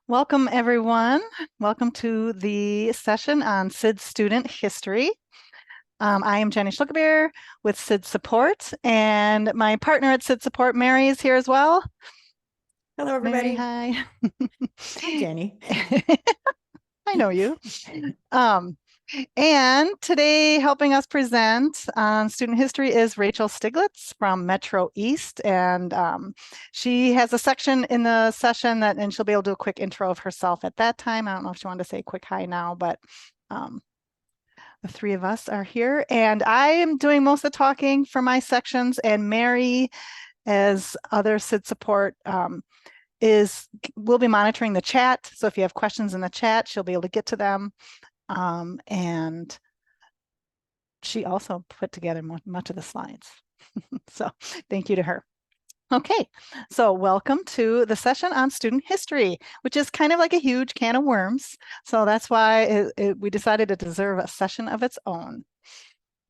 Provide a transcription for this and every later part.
Welcome, everyone. Welcome to the session on SiD Student History. I am Jenny Schluckebeer with SiD Support, and my partner at SiD Support, Mary, is here as well. Hello, Mary, everybody. hi. Hi, Jenny. I know you. Um, and today, helping us present on student history is Rachel Stiglitz from Metro East. And she has a section in the session and she'll be able to do a quick intro of herself at that time. I don't know if she wanted to say a quick hi now, but um, the three of us are here. And I am doing most of the talking for my sections, and Mary, as other SID support, will be monitoring the chat. So if you have questions in the chat, she'll be able to get to them. And she also put together much of the slides. So thank you to her. Okay, so welcome to the session on student history, which is kind of like a huge can of worms. So that's why we decided it deserves a session of its own.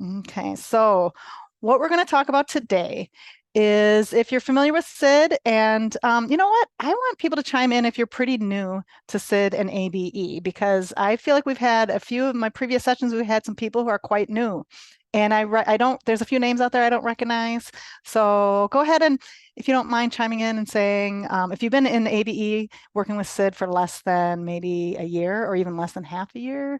Okay, so what we're going to talk about today is if you're familiar with SID, and you know what? I want people to chime in if you're pretty new to SID and ABE, because I feel like we've had a few of my previous sessions, we've had some people who are quite new. And I don't, there's a few names out there I don't recognize. So go ahead and, if you don't mind chiming in and saying, if you've been in ABE working with SID for less than maybe a year or even less than half a year,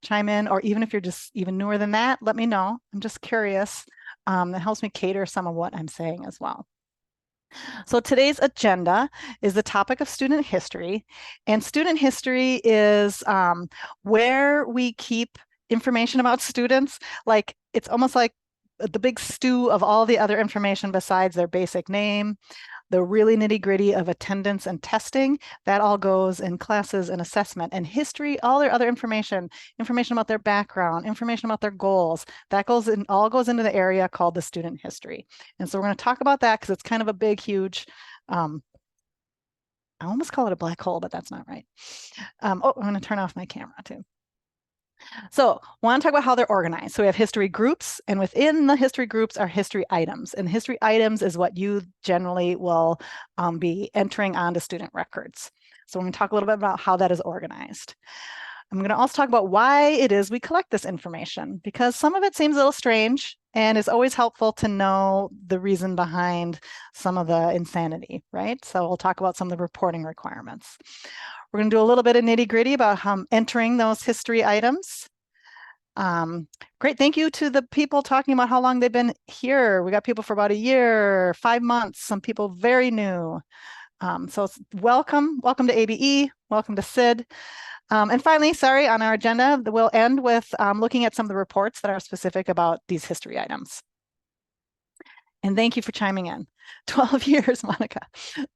chime in, or even if you're just even newer than that, let me know. I'm just curious. That helps me cater some of what I'm saying as well. So today's agenda is the topic of student history, and student history is where we keep information about students. Like it's almost like the big stew of all the other information besides their basic name, the really nitty gritty of attendance and testing, that all goes in classes and assessment. And history, all their other information about their background, information about their goals, that all goes into the area called the student history. And so we're going to talk about that because it's kind of a big, huge, I almost call it a black hole, but that's not right. Oh, I'm going to turn off my camera too. So I want to talk about how they're organized. So we have history groups, and within the history groups are history items. And history items is what you generally will be entering onto student records. So we're going to talk a little bit about how that is organized. I'm going to also talk about why it is we collect this information, because some of it seems a little strange, and it's always helpful to know the reason behind some of the insanity, right? So we'll talk about some of the reporting requirements. We're going to do a little bit of nitty gritty about entering those history items. Great. Thank you to the people talking about how long they've been here. We got people for about a year, 5 months, some people very new. So welcome to ABE, welcome to SID. And finally, sorry, on our agenda, we'll end with looking at some of the reports that are specific about these history items. And thank you for chiming in. 12 years, Monica.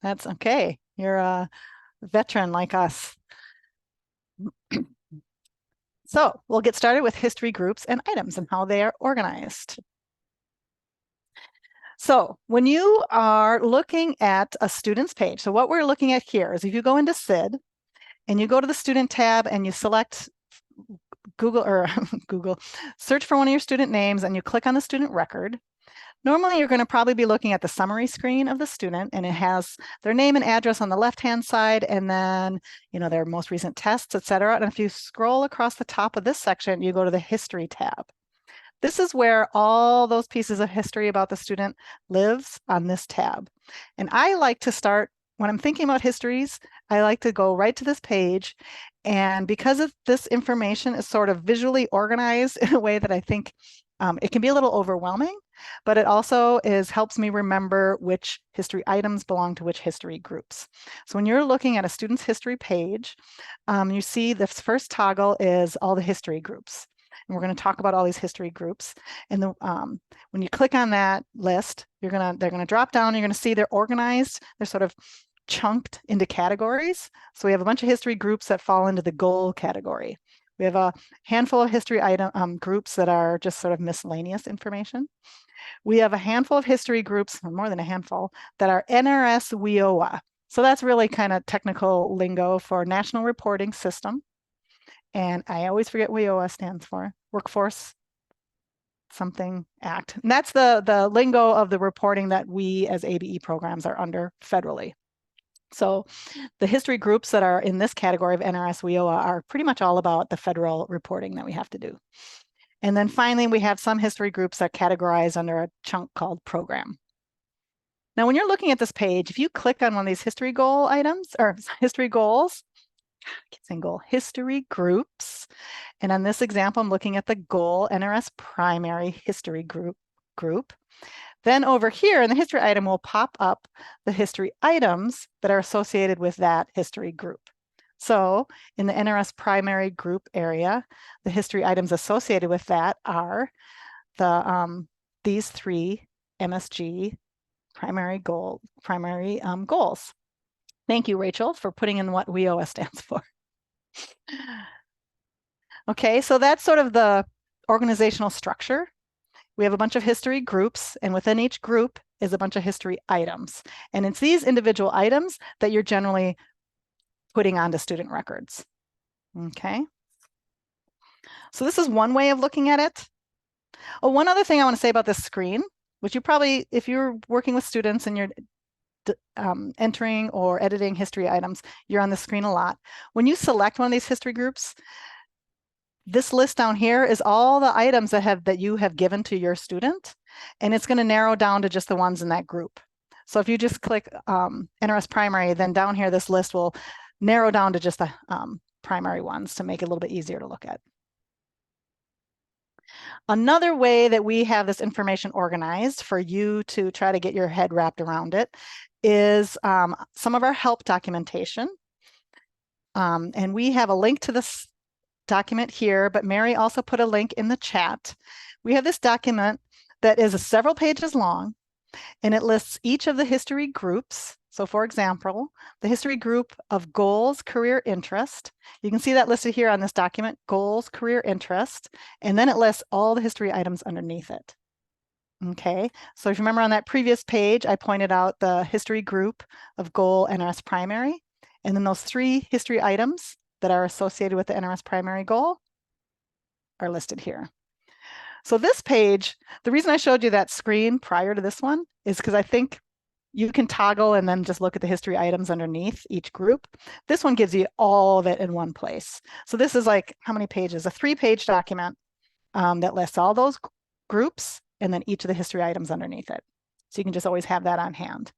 That's okay. You're a veteran like us. So we'll get started with history groups and items and how they are organized. So when you are looking at a student's page, so what we're looking at here is if you go into SID and you go to the student tab and you select Google or Google, search for one of your student names and you click on the student record. Normally, you're going to probably be looking at the summary screen of the student, and it has their name and address on the left-hand side, and then, their most recent tests, et cetera. And if you scroll across the top of this section, you go to the history tab. This is where all those pieces of history about the student lives on this tab. And I like to start, when I'm thinking about histories, I like to go right to this page. And because of this information is sort of visually organized in a way that I think it can be a little overwhelming, but it also helps me remember which history items belong to which history groups. So when you're looking at a student's history page, you see the first toggle is all the history groups. And we're going to talk about all these history groups. And when you click on that list, they're going to drop down. You're going to see they're organized. They're sort of chunked into categories. So we have a bunch of history groups that fall into the goal category. We have a handful of history item groups that are just sort of miscellaneous information. We have a handful of history groups, or more than a handful, that are NRS WIOA. So that's really kind of technical lingo for National Reporting System. And I always forget what WIOA stands for, Workforce Something Act. And that's the lingo of the reporting that we as ABE programs are under federally. So the history groups that are in this category of NRS WIOA are pretty much all about the federal reporting that we have to do. And then finally, we have some history groups that categorize under a chunk called program. Now, when you're looking at this page, if you click on one of these history goal items or history goals, I keep saying goal, history groups. And on this example, I'm looking at the goal NRS primary history group. Then over here in the history item will pop up the history items that are associated with that history group. So in the NRS primary group area, the history items associated with that are these three MSG primary goals. Thank you, Rachel, for putting in what WIOA stands for. Okay, so that's sort of the organizational structure. We have a bunch of history groups, and within each group is a bunch of history items. And it's these individual items that you're generally putting onto student records. Okay. So this is one way of looking at it. Oh, one other thing I want to say about this screen, which you probably, if you're working with students and you're entering or editing history items, you're on the screen a lot. When you select one of these history groups, this list down here is all the items that you have given to your student, and it's going to narrow down to just the ones in that group. So if you just click NRS primary, then down here, this list will narrow down to just the primary ones to make it a little bit easier to look at. Another way that we have this information organized for you to try to get your head wrapped around it is some of our help documentation. And we have a link to this document here, but Mary also put a link in the chat. We have this document that is several pages long, and it lists each of the history groups. So for example, the history group of goals, career, interest. You can see that listed here on this document, goals, career, interest, and then it lists all the history items underneath it. Okay, so if you remember on that previous page, I pointed out the history group of goal NRS primary, and then those three history items that are associated with the NRS primary goal are listed here. So this page, the reason I showed you that screen prior to this one is because I think you can toggle and then just look at the history items underneath each group. This one gives you all of it in one place. So this is like, how many pages? A 3-page document that lists all those groups and then each of the history items underneath it. So you can just always have that on hand.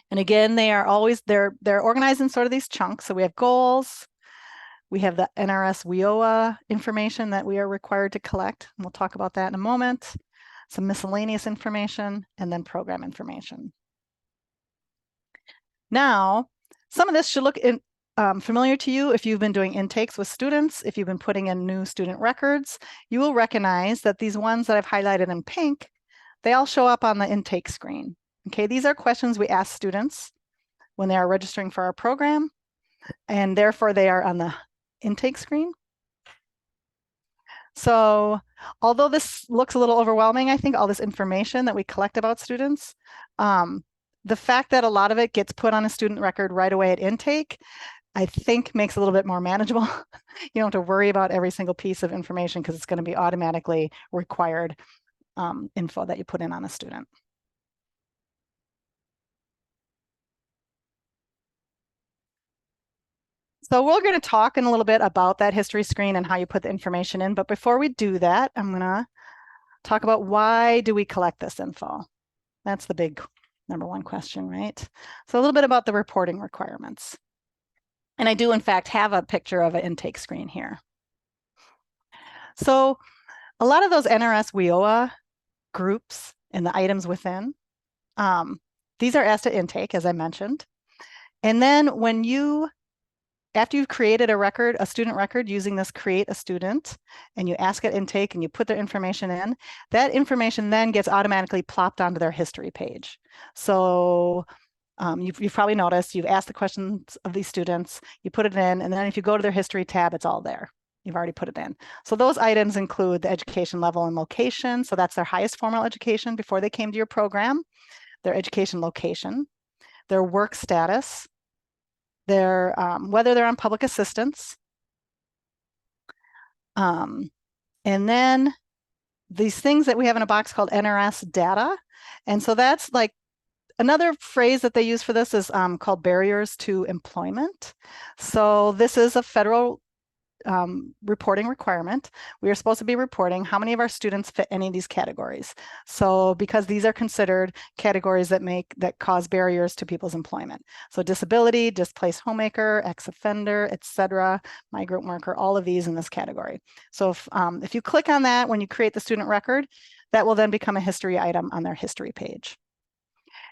And again, they are always, they're organized in sort of these chunks. So we have goals, we have the NRS WIOA information that we are required to collect. And we'll talk about that in a moment. Some miscellaneous information, and then program information. Now, some of this should look familiar to you if you've been doing intakes with students, if you've been putting in new student records. You will recognize that these ones that I've highlighted in pink, they all show up on the intake screen. Okay, these are questions we ask students when they are registering for our program, and therefore they are on the intake screen. So although this looks a little overwhelming, I think all this information that we collect about students, the fact that a lot of it gets put on a student record right away at intake, I think makes it a little bit more manageable. You don't have to worry about every single piece of information because it's going to be automatically required info that you put in on a student. So we're going to talk in a little bit about that history screen and how you put the information in. But before we do that, I'm going to talk about why do we collect this info? That's the big #1 question, right? So a little bit about the reporting requirements. And I do, in fact, have a picture of an intake screen here. So a lot of those NRS WIOA groups and the items within, these are asked at intake, as I mentioned. And then when after you've created a record, a student record using this create a student, and you ask at intake and you put their information in, that information then gets automatically plopped onto their history page. So you've probably noticed you've asked the questions of these students, you put it in, and then if you go to their history tab, it's all there. You've already put it in. So those items include the education level and location. So that's their highest formal education before they came to your program, their education location, their work status, their whether they're on public assistance, and then these things that we have in a box called NRS data. And so that's like Another phrase that they use for this is called barriers to employment. So this is a federal reporting requirement. We are supposed to be reporting how many of our students fit any of these categories. So because these are considered categories that cause barriers to people's employment. So disability, displaced homemaker, ex-offender, etc., migrant worker, all of these in this category. So if you click on that when you create the student record, that will then become a history item on their history page.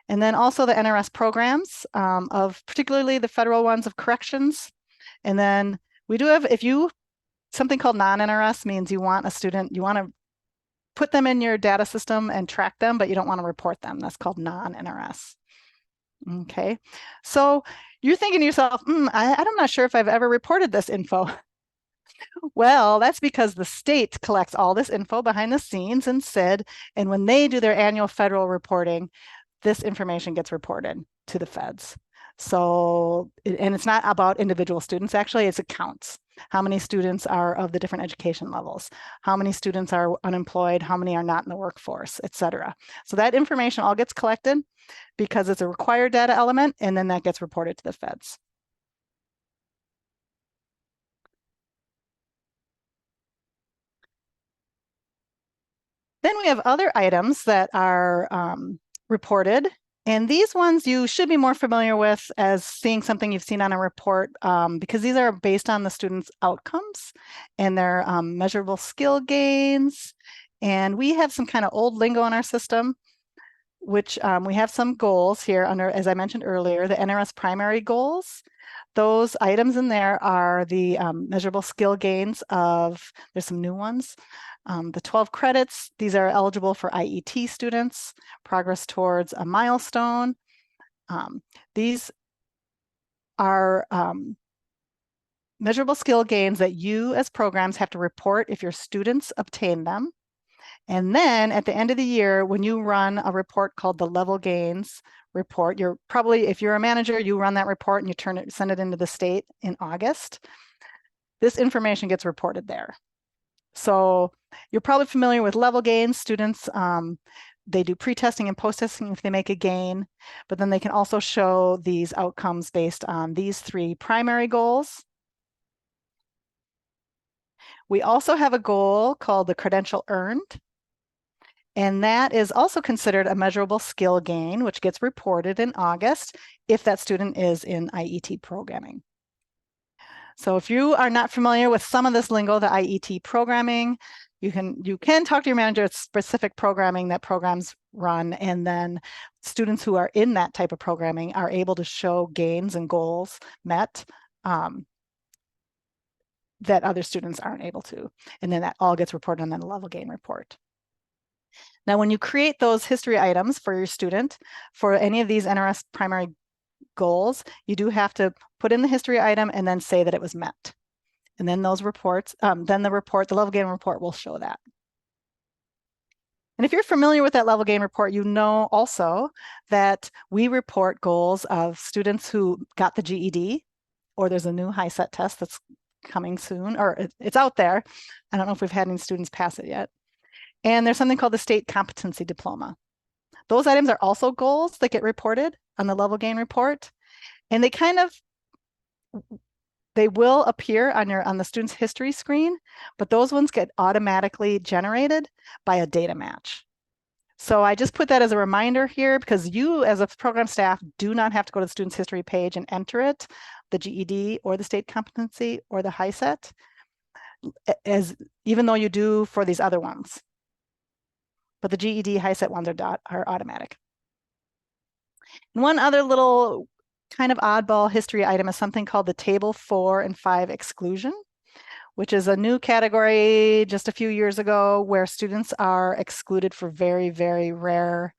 And then also the NRS programs of particularly the federal ones of corrections. And then we do have, something called non-NRS means you want to put them in your data system and track them, but you don't want to report them. That's called non-NRS. Okay, so you're thinking to yourself, I'm not sure if I've ever reported this info. Well, that's because the state collects all this info behind the scenes in SiD, and when they do their annual federal reporting, this information gets reported to the feds. So, and it's not about individual students, actually, it's accounts. How many students are of the different education levels? How many students are unemployed? How many are not in the workforce, et cetera. So that information all gets collected because it's a required data element, and then that gets reported to the feds. Then we have other items that are reported. And these ones you should be more familiar with as seeing something you've seen on a report because these are based on the students' outcomes and their measurable skill gains. And we have some kind of old lingo in our system, which we have some goals here under, as I mentioned earlier, the NRS primary goals. Those items in there are the measurable skill gains there's some new ones. The 12 credits, these are eligible for IET students, progress towards a milestone. These are measurable skill gains that you as programs have to report if your students obtain them. And then at the end of the year, when you run a report called the level gains report, if you're a manager, you run that report and you send it into the state in August. This information gets reported there. So you're probably familiar with level gains. Students, they do pre-testing and post-testing if they make a gain, but then they can also show these outcomes based on these 3 primary goals. We also have a goal called the credential earned. And that is also considered a measurable skill gain, which gets reported in August if that student is in IET programming. So if you are not familiar with some of this lingo, the IET programming, you can talk to your manager. It's specific programming that programs run, and then students who are in that type of programming are able to show gains and goals met that other students aren't able to. And then that all gets reported on the level gain report. Now, when you create those history items for your student, for any of these NRS primary goals, you do have to put in the history item and then say that it was met. And then those reports, then the level gain report will show that. And if you're familiar with that level gain report, you know also that we report goals of students who got the GED, or there's a new HiSET test that's coming soon, or it's out there. I don't know if we've had any students pass it yet. And there's something called the state competency diploma. Those items are also goals that get reported on the level gain report. And they will appear on the student's history screen, but those ones get automatically generated by a data match. So I just put that as a reminder here because you as a program staff do not have to go to the student's history page and enter it, the GED or the state competency or the HiSET, even though you do for these other ones. But the GED, HiSET ones are automatic. And one other little kind of oddball history item is something called the Table 4 and 5 exclusion, which is a new category just a few years ago where students are excluded for very, very rare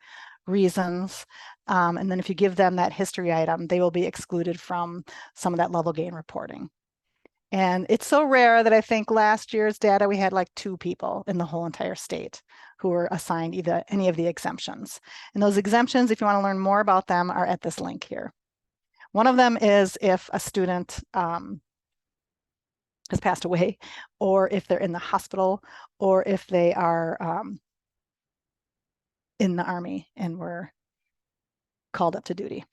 reasons. And then if you give them that history item, they will be excluded from some of that level gain reporting. And it's so rare that I think last year's data, we had like 2 people in the whole entire state who were assigned any of the exemptions. And those exemptions, if you want to learn more about them, are at this link here. One of them is if a student has passed away, or if they're in the hospital, or if they are in the Army and called up to duty.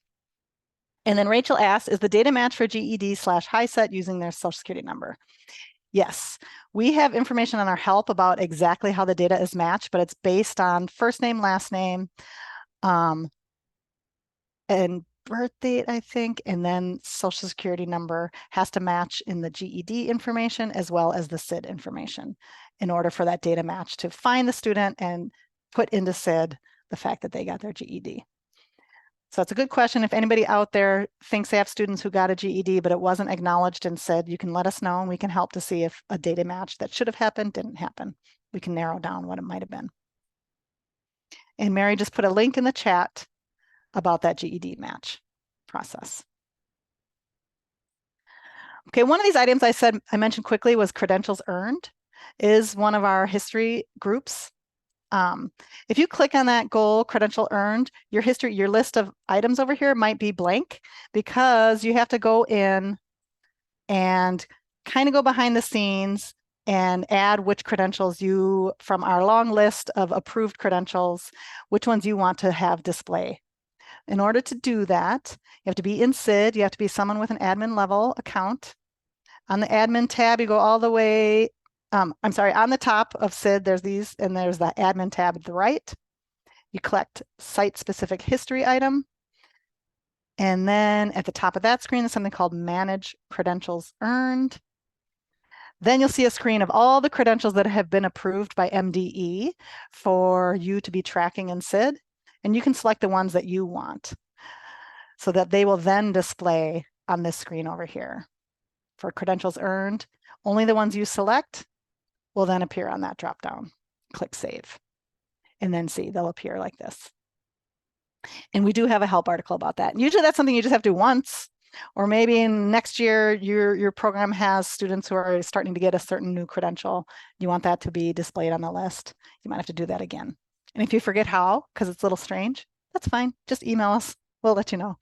And then Rachel asked, is the data match for GED/HiSET using their social security number? Yes, we have information on our help about exactly how the data is matched, but it's based on first name, last name, and birth date, I think, and then social security number has to match in the GED information as well as the SiD information in order for that data match to find the student and put into SiD the fact that they got their GED. So it's a good question. If anybody out there thinks they have students who got a GED, but it wasn't acknowledged and SiD, you can let us know and we can help to see if a data match that should have happened didn't happen. We can narrow down what it might have been. And Mary just put a link in the chat about that GED match process. Okay, one of these items I mentioned quickly was credentials earned, is one of our history groups. If you click on that goal, credential earned, your list of items over here might be blank because you have to go in and kind of go behind the scenes and add which credentials you, from our long list of approved credentials, which ones you want to have display. In order to do that, you have to be in SiD, you have to be someone with an admin level account. On the admin tab, you go all the way, on the top of SiD, there's these, and there's the admin tab at the right. You collect site-specific history item. And then at the top of that screen is something called Manage Credentials Earned. Then you'll see a screen of all the credentials that have been approved by MDE for you to be tracking in SiD. And you can select the ones that you want so that they will then display on this screen over here. For credentials earned, only the ones you select will then appear on that dropdown. Click Save. And then see, they'll appear like this. And we do have a help article about that. And usually that's something you just have to do once, or maybe in next year, your program has students who are starting to get a certain new credential. You want that to be displayed on the list. You might have to do that again. And if you forget how, because it's a little strange, that's fine. Just email us. We'll let you know.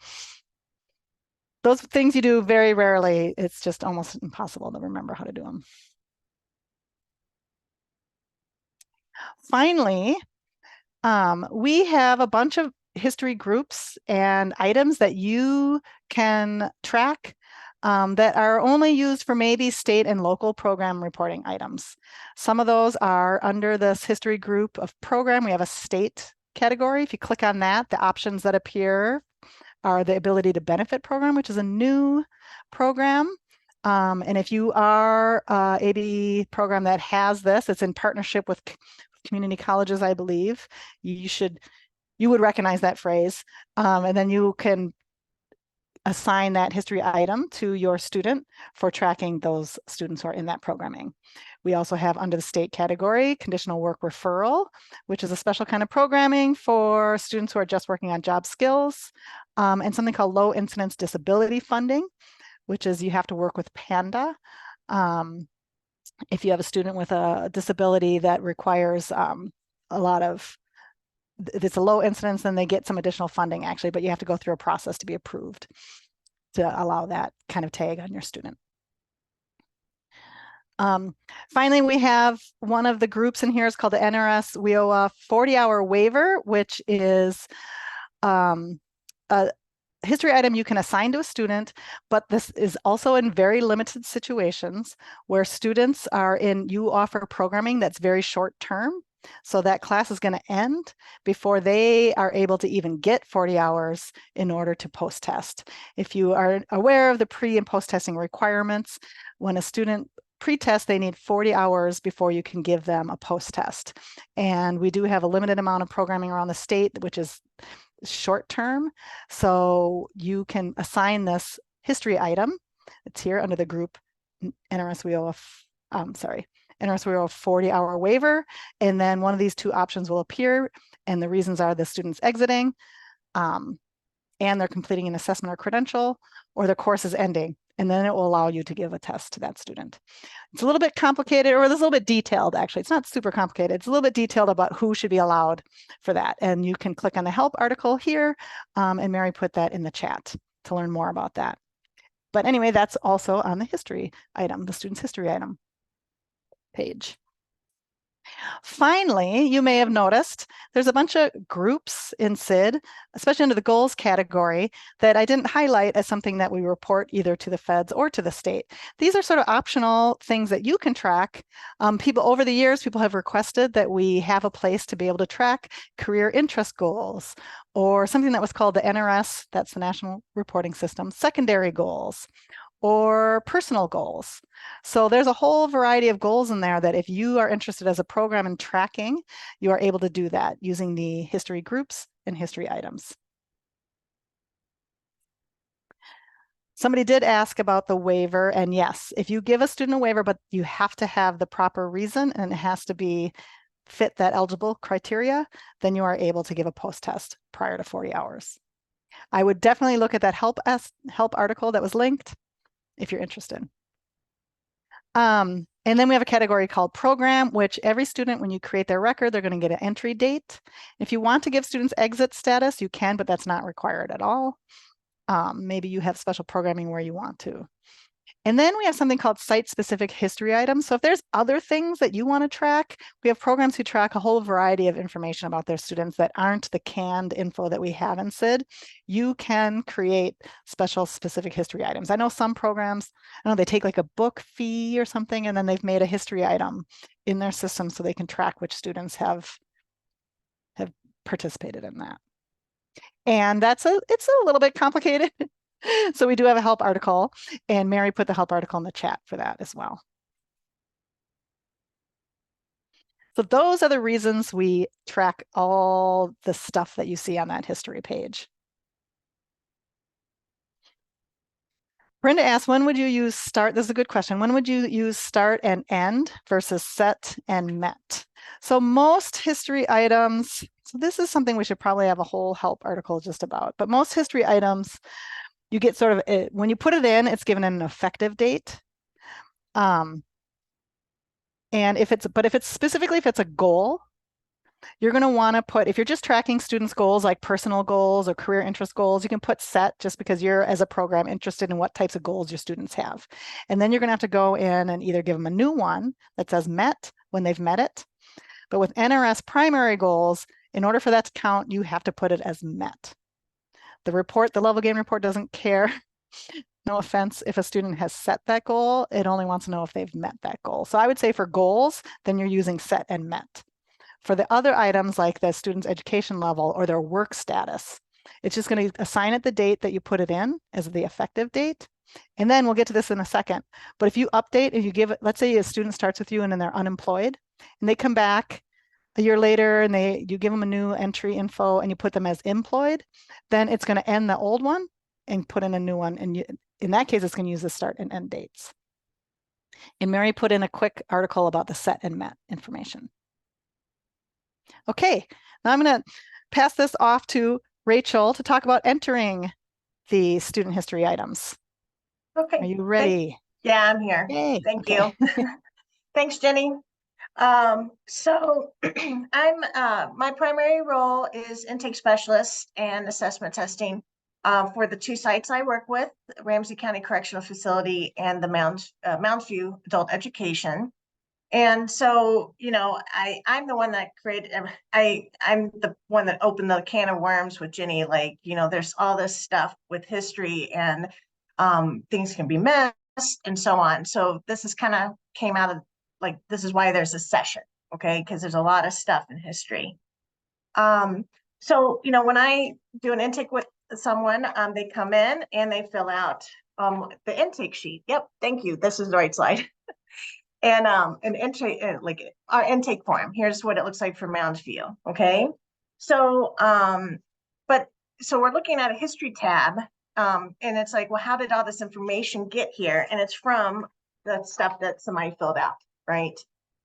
Those things you do very rarely. It's just almost impossible to remember how to do them. Finally, we have a bunch of history groups and items that you can track that are only used for maybe state and local program reporting items. Some of those are under this history group of program. We have a state category. If you click on that, the options that appear are the ability to benefit program, which is a new program. And if you are a ABE program that has this, it's in partnership with community colleges, I believe, you would recognize that phrase. And then you can assign that history item to your student for tracking those students who are in that programming. We also have under the state category, conditional work referral, which is a special kind of programming for students who are just working on job skills, and something called low incidence disability funding, which is you have to work with PANDA. If you have a student with a disability that requires a lot of, it's a low incidence, then they get some additional funding actually, but you have to go through a process to be approved to allow that kind of tag on your student. Finally, we have one of the groups in here is called the NRS WIOA 40-hour waiver, which is a history item you can assign to a student, but this is also in very limited situations where students are in, you offer programming that's very short term. So that class is going to end before they are able to even get 40 hours in order to post-test. If you are aware of the pre and post-testing requirements, when a student pre-test, they need 40 hours before you can give them a post-test. And we do have a limited amount of programming around the state, which is short term. So you can assign this history item. It's here under the group NRS WIOA 40-hour waiver. And then one of these two options will appear. And the reasons are the student's exiting, and they're completing an assessment or credential, or the course is ending. And then it will allow you to give a test to that student. It's a little bit complicated, or it's a little bit detailed, actually. It's not super complicated. It's a little bit detailed about who should be allowed for that. And you can click on the help article here, and Mary put that in the chat to learn more about that. But anyway, that's also on the history item, the student's history item page. Finally, you may have noticed there's a bunch of groups in SiD, especially under the goals category, that I didn't highlight as something that we report either to the feds or to the state. These are sort of optional things that you can track. People over the years, people have requested that we have a place to be able to track career interest goals or something that was called the NRS, that's the National Reporting System, secondary goals or personal goals. So there's a whole variety of goals in there that if you are interested as a program in tracking, you are able to do that using the history groups and history items. Somebody did ask about the waiver, and yes, if you give a student a waiver, but you have to have the proper reason and it has to be fit that eligible criteria, then you are able to give a post-test prior to 40 hours. I would definitely look at that help article that was linked if you're interested. And then we have a category called program, which every student, when you create their record, they're going to get an entry date. If you want to give students exit status, you can, but that's not required at all. Maybe you have special programming where you want to. And then we have something called site-specific history items. So if there's other things that you want to track, we have programs who track a whole variety of information about their students that aren't the canned info that we have in SiD. You can create special specific history items. I know some programs, I know they take like a book fee or something, and then they've made a history item in their system so they can track which students have participated in that. And it's a little bit complicated. So we do have a help article, and Mary put the help article in the chat for that as well. So those are the reasons we track all the stuff that you see on that history page. Brenda asked, when would you use start? This is a good question. When would you use start and end versus set and met? So most history items, so this is something we should probably have a whole help article just about, but most history items, you get sort of, when you put it in, it's given an effective date. And if it's specifically, if it's a goal, you're going to want to put, if you're just tracking students' goals like personal goals or career interest goals, you can put set just because you're, as a program, interested in what types of goals your students have. And then you're going to have to go in and either give them a new one that says met when they've met it. But with NRS primary goals, in order for that to count, you have to put it as met. The report, the level gain report doesn't care. No offense, if a student has set that goal, it only wants to know if they've met that goal. So I would say for goals, then you're using set and met. For the other items like the student's education level or their work status, it's just going to assign it the date that you put it in as the effective date. And then we'll get to this in a second. But if you update, if you give it, let's say a student starts with you and then they're unemployed and they come back a year later and you give them a new entry info and you put them as employed, then it's going to end the old one and put in a new one. And in that case, it's going to use the start and end dates. And Mary put in a quick article about the set and met information. Okay, now I'm going to pass this off to Rachel to talk about entering the student history items. Okay. Are you ready? Yeah, I'm here. Yay. Thank Okay. you. Thanks, Jenny. So I'm my primary role is intake specialist and assessment testing for the two sites I work with, Ramsey County Correctional Facility and the Mounds View Adult Education. And so, you know, I'm the one that created, I'm the one that opened the can of worms with Jenny. Like, you know, there's all this stuff with history and things can be messed and so on. So this is kind of came out of like, this is why there's a session, okay? Because there's a lot of stuff in history. So, you know, when I do an intake with someone, they come in and they fill out the intake sheet. Yep, thank you. This is the right slide. And an intake, like our intake form. Here's what it looks like for Mounds View. Okay. So, so we're looking at a history tab, and it's like, well, how did all this information get here? And it's from the stuff that somebody filled out, right?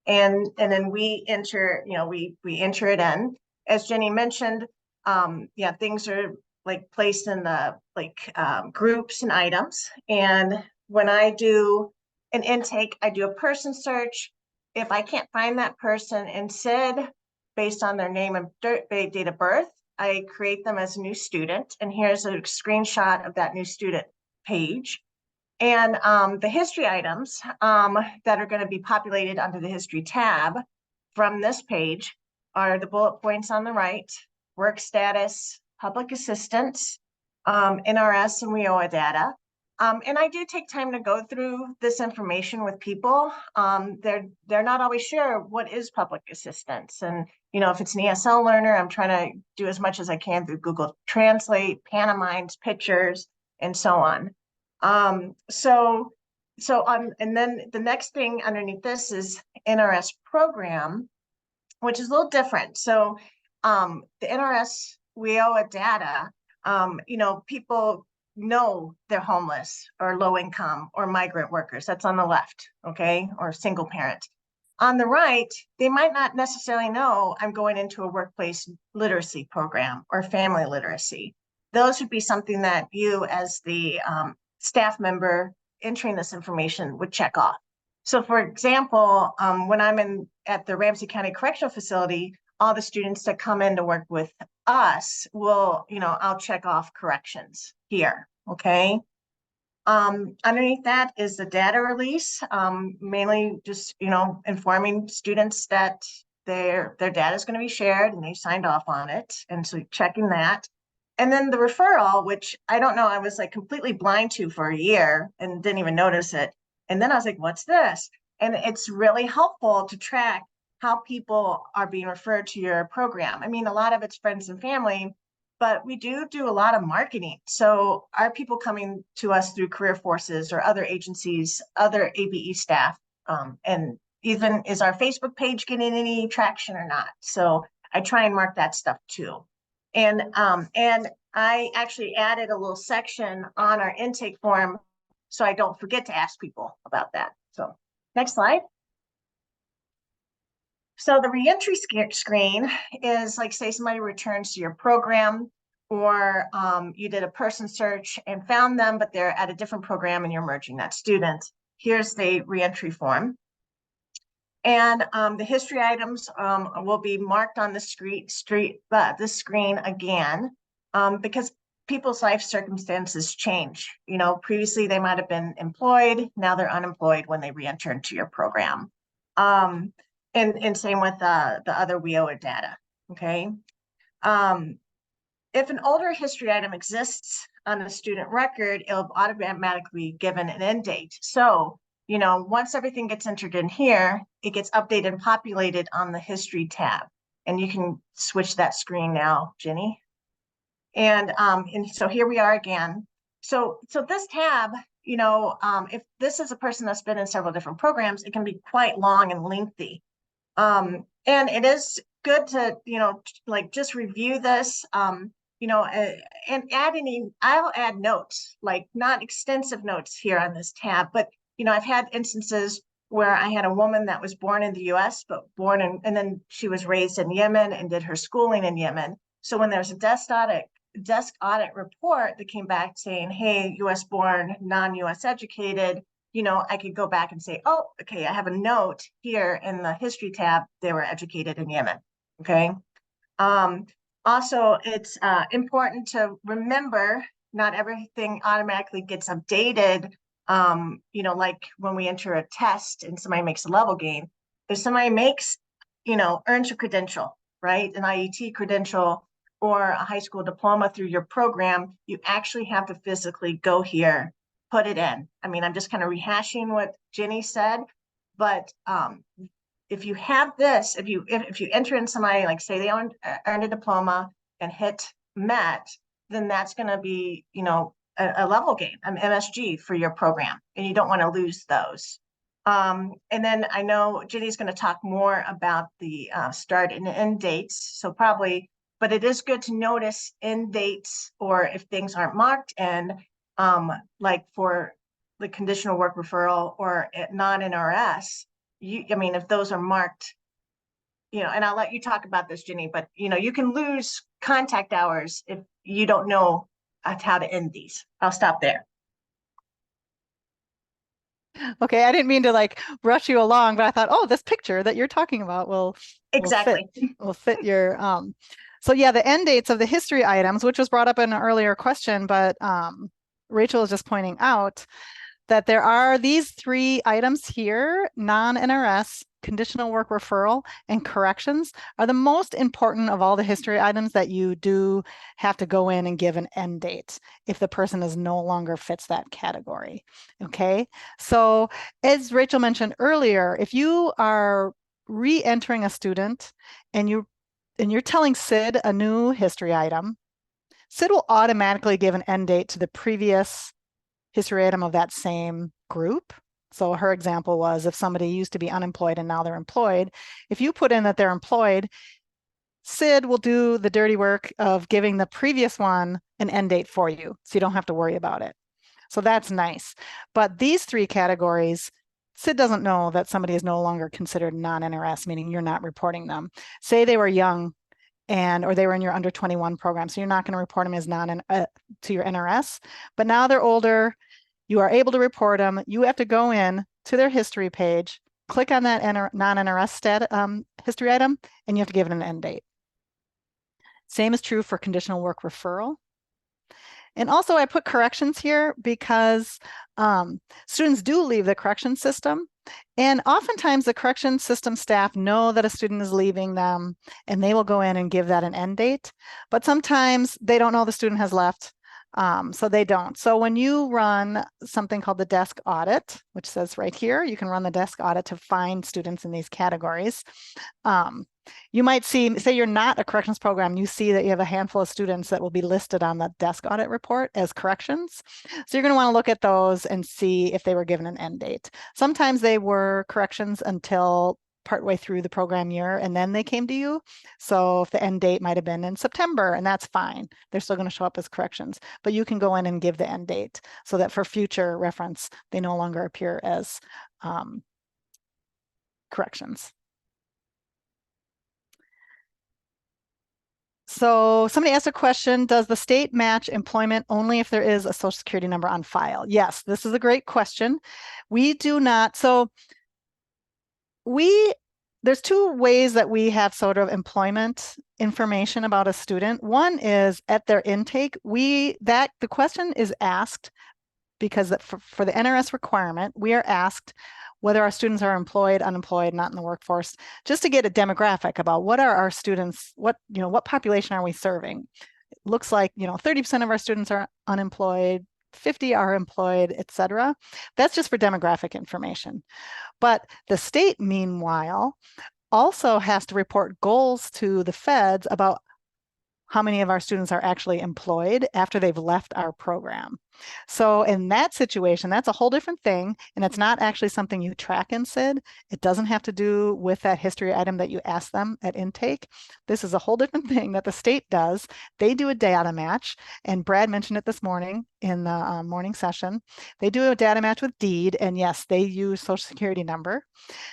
And then we enter, you know, we enter it in. As Jenny mentioned, yeah, things are like placed in the groups and items. And when I do an intake, I do a person search. If I can't find that person in SiD based on their name and date of birth, I create them as a new student. And here's a screenshot of that new student page. And the history items that are going to be populated under the history tab from this page are the bullet points on the right, work status, public assistance, NRS and WIOA data. And I do take time to go through this information with people. They're not always sure what is public assistance. And, you know, if it's an ESL learner, I'm trying to do as much as I can through Google Translate, pantomimes, pictures, and so on. And then the next thing underneath this is NRS program, which is a little different. So the NRS WIOA data, you know, people know they're homeless or low income or migrant workers. That's on the left, okay, or single parent. On the right, they might not necessarily know I'm going into a workplace literacy program or family literacy. Those would be something that you as the staff member entering this information would check off. So for example, when I'm at the Ramsey County Correctional Facility, all the students that come in to work with us will, you know, I'll check off corrections here, okay? Underneath that is the data release, mainly just, you know, informing students that their data is going to be shared and they signed off on it. And so checking that. And then the referral, which I don't know, I was like completely blind to for a year and didn't even notice it. And then I was like, what's this? And it's really helpful to track how people are being referred to your program. I mean, a lot of it's friends and family, but we do a lot of marketing. So are people coming to us through career forces or other agencies, other ABE staff? And even is our Facebook page getting any traction or not? So I try and mark that stuff too. And I actually added a little section on our intake form so I don't forget to ask people about that. So next slide. So the reentry screen is like, say somebody returns to your program, or you did a person search and found them, but they're at a different program and you're merging that student. Here's the reentry form. And the history items will be marked on the screen again, because people's life circumstances change. You know, previously they might have been employed, now they're unemployed when they re-enter into your program. And same with the other WIOA data, okay? If an older history item exists on a student record, it'll automatically be given an end date. So, you know, once everything gets entered in here, it gets updated and populated on the history tab. And you can switch that screen now, Jenny. And so here we are again. So this tab, you know, if this is a person that's been in several different programs, it can be quite long and lengthy. And it is good to, you know, like just review this, you know, and I'll add notes, like not extensive notes here on this tab, but, you know, I've had instances where I had a woman that was born in the US, but and then she was raised in Yemen and did her schooling in Yemen. So when there's a desk audit report that came back saying, hey, US born, non-US educated, you know, I could go back and say, oh, okay, I have a note here in the history tab, they were educated in Yemen, okay? Also, it's important to remember not everything automatically gets updated. You know, like when we enter a test and somebody makes a level gain, if somebody makes, you know, earns a credential, right? An IET credential or a high school diploma through your program, you actually have to physically go here, put it in. I mean, I'm just kind of rehashing what Jenny said, but if you have this, if you enter in somebody, like say they earned a diploma and hit MET, then that's going to be, you know, a level gain, an MSG for your program, and you don't want to lose those. And then I know Jenny's going to talk more about the start and end dates, so probably, but it is good to notice end dates, or if things aren't marked, and like for the conditional work referral or non-NRS, I mean, if those are marked, you know, and I'll let you talk about this, Jenny, but, you know, you can lose contact hours if you don't know how to end these. I'll stop there. Okay, I didn't mean to like rush you along, but I thought, oh, this picture that you're talking about will fit your so yeah, the end dates of the history items, which was brought up in an earlier question, but Rachel is just pointing out that there are these 3 items here, non-NRS, conditional work referral, and corrections are the most important of all the history items that you do have to go in and give an end date if the person is no longer fits that category. Okay, so as Rachel mentioned earlier, if you are re-entering a student and you're telling SiD a new history item, SiD will automatically give an end date to the previous history item of that same group. So her example was if somebody used to be unemployed and now they're employed, if you put in that they're employed, SiD will do the dirty work of giving the previous one an end date for you, so you don't have to worry about it. So that's nice. But these three categories, SiD doesn't know that somebody is no longer considered non-NRS, meaning you're not reporting them. Say they were young or they were in your under 21 program, so you're not going to report them as to your NRS. But now they're older, you are able to report them. You have to go in to their history page, click on that non-NRS history item, and you have to give it an end date. Same is true for conditional work referral. And also I put corrections here because students do leave the correction system. And oftentimes the correction system staff know that a student is leaving them and they will go in and give that an end date. But sometimes they don't know the student has left, so they don't. So when you run something called the desk audit, which says right here, you can run the desk audit to find students in these categories. You might see, say you're not a corrections program, you see that you have a handful of students that will be listed on the desk audit report as corrections. So you're going to want to look at those and see if they were given an end date. Sometimes they were corrections until partway through the program year and then they came to you. So if the end date might have been in September, and that's fine. They're still going to show up as corrections, but you can go in and give the end date so that for future reference, they no longer appear as corrections. So somebody asked a question, does the state match employment only if there is a social security number on file? Yes, this is a great question. We do not. So there's two ways that we have sort of employment information about a student. One is at their intake. The question is asked because for the NRS requirement, we are asked whether our students are employed, unemployed, not in the workforce, just to get a demographic about what are our students, what population are we serving? It looks like 30% of our students are unemployed, 50 are employed, etc. That's just for demographic information. But the state, meanwhile, also has to report goals to the feds about how many of our students are actually employed after they've left our program. So in that situation, that's a whole different thing, and it's not actually something you track in SiD. It doesn't have to do with that history item that you ask them at intake. This is a whole different thing that the state does. They do a data match, and Brad mentioned it this morning in the morning session. They do a data match with DEED, and yes, they use Social Security number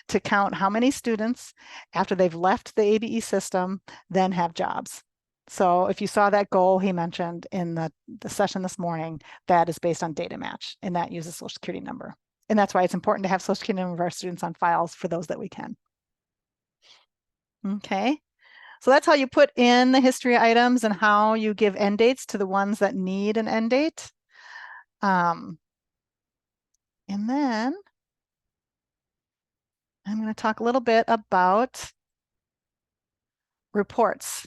to count how many students after they've left the ABE system then have jobs. So if you saw that goal he mentioned in the session this morning, that is based on data match, and that uses Social Security number. And that's why it's important to have Social Security number of our students on files for those that we can. Okay, so that's how you put in the history items and how you give end dates to the ones that need an end date. And then I'm going to talk a little bit about reports.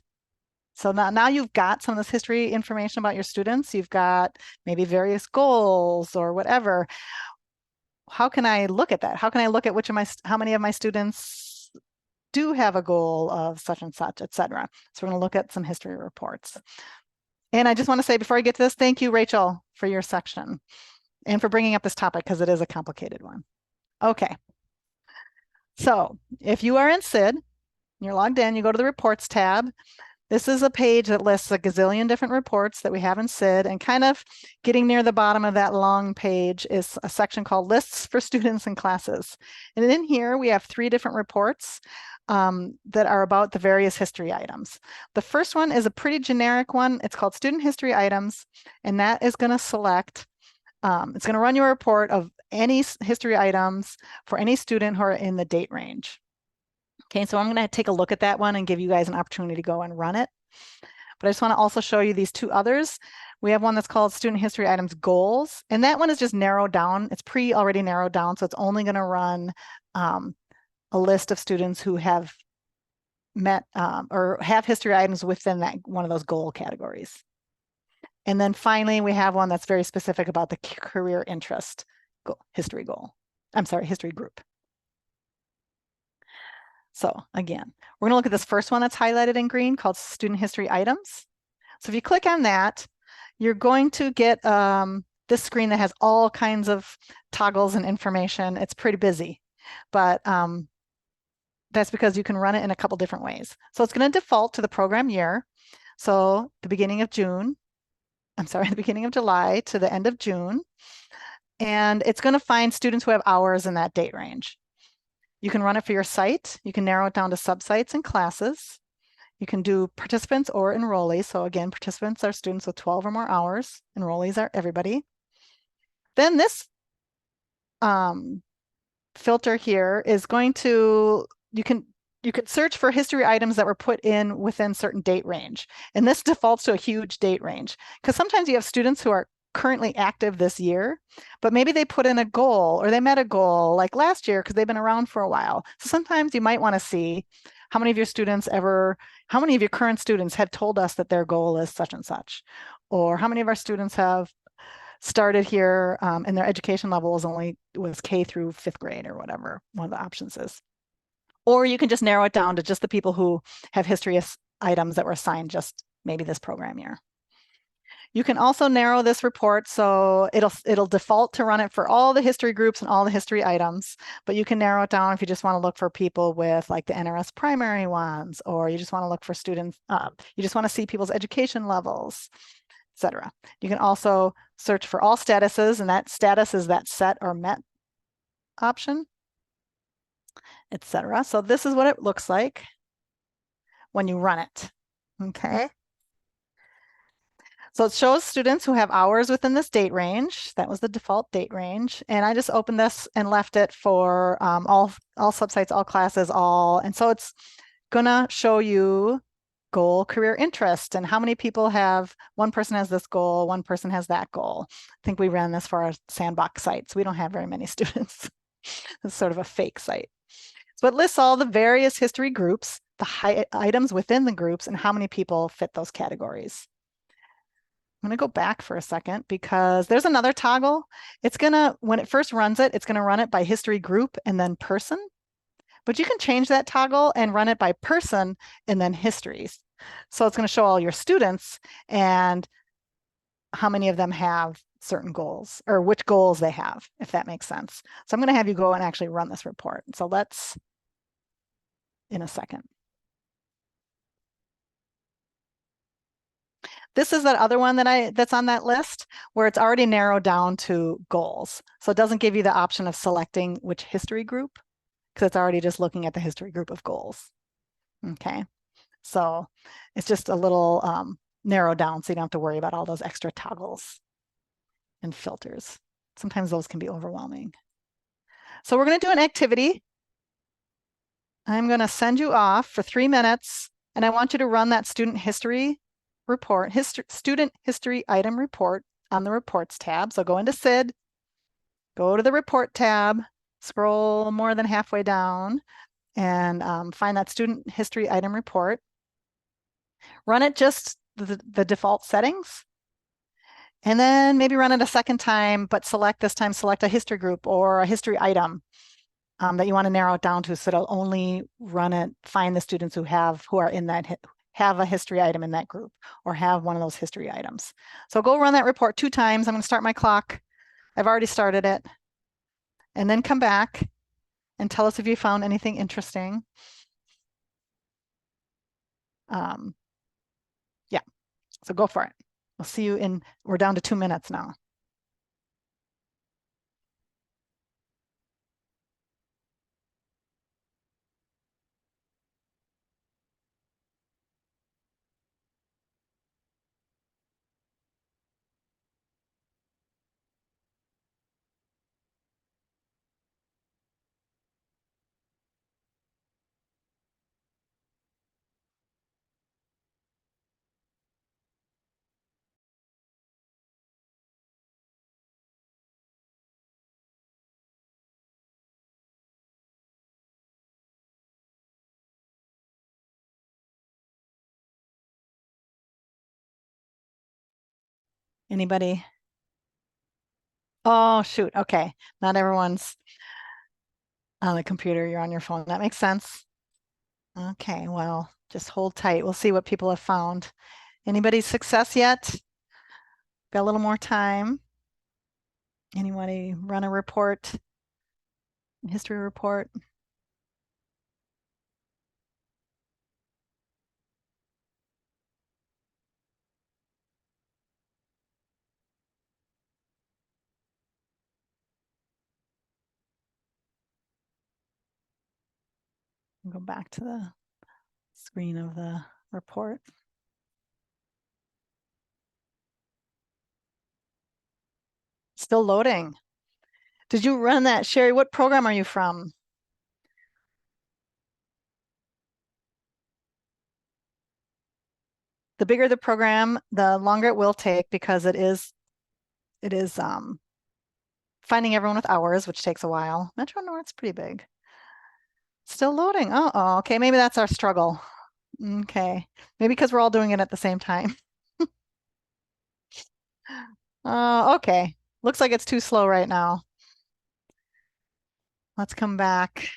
So now you've got some of this history information about your students. You've got maybe various goals or whatever. How can I look at that? How can I look at how many of my students do have a goal of such and such, et cetera? So we're going to look at some history reports. And I just want to say before I get to this, thank you, Rachel, for your section and for bringing up this topic because it is a complicated one. Okay. So if you are in SiD, you're logged in, you go to the reports tab. This is a page that lists a gazillion different reports that we have in SiD, and kind of getting near the bottom of that long page is a section called lists for students and classes. And in here, we have 3 different reports that are about the various history items. The first one is a pretty generic one. It's called student history items, and that is going to select, it's going to run you a report of any history items for any student who are in the date range. Okay, so I'm going to take a look at that one and give you guys an opportunity to go and run it. But I just want to also show you these 2 others. We have one that's called Student History Items Goals, and that one is just narrowed down. It's already narrowed down, so it's only going to run a list of students who have met or have history items within that one of those goal categories. And then finally, we have one that's very specific about the career interest history goal. I'm sorry, history group. So again, we're going to look at this first one that's highlighted in green called student history items. So if you click on that, you're going to get this screen that has all kinds of toggles and information. It's pretty busy, but that's because you can run it in a couple different ways. So it's going to default to the program year. So the beginning of June, I'm sorry, the beginning of July to the end of June. And it's going to find students who have hours in that date range. You can run it for your site. You can narrow it down to subsites and classes. You can do participants or enrollees. So again, participants are students with 12 or more hours. Enrollees are everybody. Then this filter here is going to, you can search for history items that were put in within certain date range. And this defaults to a huge date range because sometimes you have students who are currently active this year, but maybe they put in a goal or they met a goal like last year because they've been around for a while. So sometimes you might want to see how many of your current students have told us that their goal is such and such, or how many of our students have started here and their education level was K through 5th grade or whatever one of the options is. Or you can just narrow it down to just the people who have history items that were assigned just maybe this program year. You can also narrow this report so it'll default to run it for all the history groups and all the history items, but you can narrow it down if you just want to look for people with like the NRS primary ones, or you just want to look for students, you just want to see people's education levels, etc. You can also search for all statuses, and that status is that set or met option, etc. So this is what it looks like when you run it. Okay. So it shows students who have hours within this date range. That was the default date range. And I just opened this and left it for all subsites, all classes, and so it's gonna show you goal, career interest, and how many people have, one person has this goal, one person has that goal. I think we ran this for our sandbox site, so we don't have very many students. It's sort of a fake site. So it lists all the various history groups, the items within the groups, and how many people fit those categories. I'm going to go back for a second because there's another toggle. It's going to, when it first runs it, it's going to run it by history group and then person. But you can change that toggle and run it by person and then histories. So it's going to show all your students and how many of them have certain goals or which goals they have, if that makes sense. So I'm going to have you go and actually run this report. So let's, in a second. This is that other one that's on that list where it's already narrowed down to goals. So it doesn't give you the option of selecting which history group because it's already just looking at the history group of goals. Okay, so it's just a little narrowed down so you don't have to worry about all those extra toggles and filters. Sometimes those can be overwhelming. So we're going to do an activity. I'm going to send you off for 3 minutes and I want you to run that student history report, student history item report on the reports tab. So go into SiD, go to the report tab, scroll more than halfway down and find that student history item report. Run it just the default settings and then maybe run it a second time, but select a history group or a history item that you want to narrow it down to, so it'll only find the students who are in that have a history item in that group or have one of those history items. So go run that report 2 times. I'm going to start my clock. I've already started it. And then come back and tell us if you found anything interesting. Yeah, so go for it. We'll see you we're down to 2 minutes now. Anybody? Oh, shoot. Okay. Not everyone's on the computer. You're on your phone. That makes sense. Okay. Well, just hold tight. We'll see what people have found. Anybody's success yet? Got a little more time. Anybody run a report? History report? Go back to the screen of the report. Still loading. Did you run that, Sherry? What program are you from? The bigger the program, the longer it will take because it is finding everyone with hours, which takes a while. Metro North's pretty big. Still loading. Oh, okay. Maybe that's our struggle. Okay. Maybe because we're all doing it at the same time. Okay. Looks like it's too slow right now. Let's come back.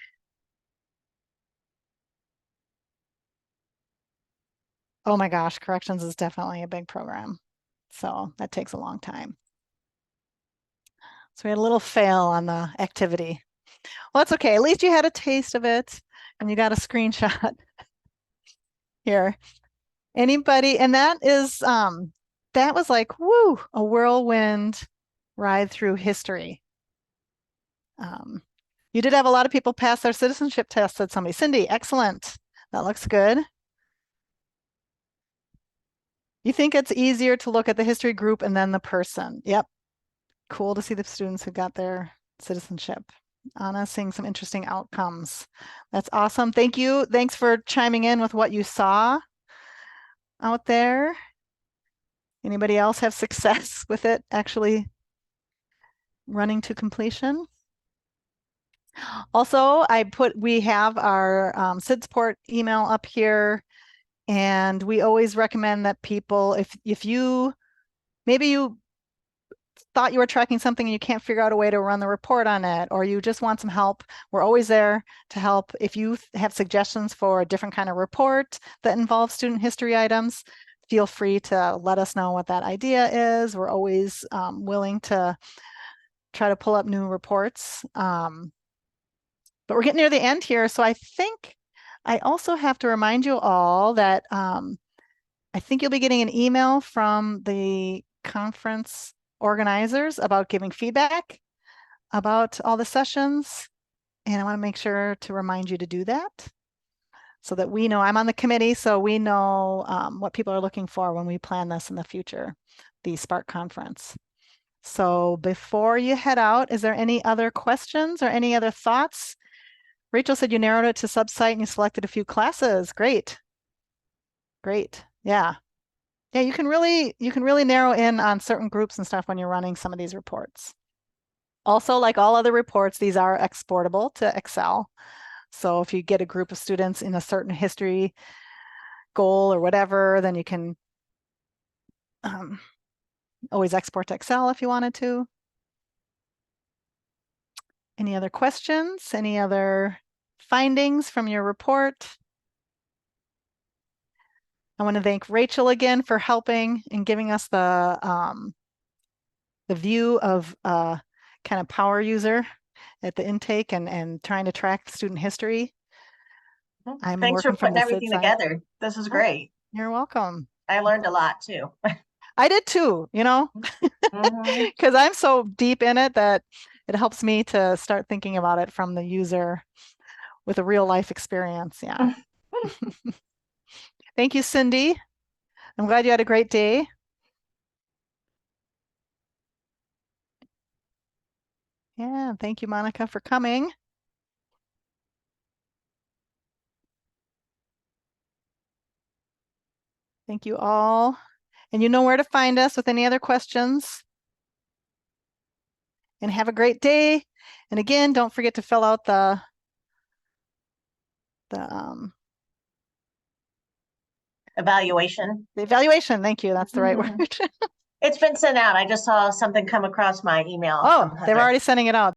Oh my gosh, corrections is definitely a big program. So that takes a long time. So we had a little fail on the activity. Well, that's okay. At least you had a taste of it and you got a screenshot here. Anybody, and that was like, woo, a whirlwind ride through history. You did have a lot of people pass their citizenship test, said somebody. Cindy, excellent. That looks good. You think it's easier to look at the history group and then the person. Yep. Cool to see the students who got their citizenship. Anna seeing some interesting outcomes. That's awesome. Thank you. Thanks for chiming in with what you saw out there. Anybody else have success with it actually running to completion? Also, we have our SiD Support email up here, and we always recommend that people, if you maybe you thought you were tracking something and you can't figure out a way to run the report on it, or you just want some help, we're always there to help. If you have suggestions for a different kind of report that involves student history items, feel free to let us know what that idea is. We're always willing to try to pull up new reports. But we're getting near the end here, so I think I also have to remind you all that I think you'll be getting an email from the conference organizers about giving feedback about all the sessions. And I want to make sure to remind you to do that so that we know. I'm on the committee, so we know what people are looking for when we plan this in the future, the Spark conference. So before you head out, is there any other questions or any other thoughts? Rachel said you narrowed it to sub-site and you selected a few classes. Great. Great. Yeah. Yeah, you can really narrow in on certain groups and stuff when you're running some of these reports. Also, like all other reports, these are exportable to Excel. So if you get a group of students in a certain history goal or whatever, then you can always export to Excel if you wanted to. Any other questions? Any other findings from your report? I want to thank Rachel again for helping and giving us the view of kind of power user at the intake and trying to track student history. I'm Thanks for working from putting the SiD everything side. together. This is great. You're welcome. I learned a lot too. I did too, Mhm. because I'm so deep in it that it helps me to start thinking about it from the user with a real life experience. Yeah. Thank you, Cindy. I'm glad you had a great day. Yeah, thank you, Monica, for coming. Thank you all. And you know where to find us with any other questions. And have a great day. And again, don't forget to fill out the Evaluation. evaluation. Thank you. That's the right Mhm. word. It's been sent out. I just saw something come across my email. Oh, from they're Heather. already sending it out.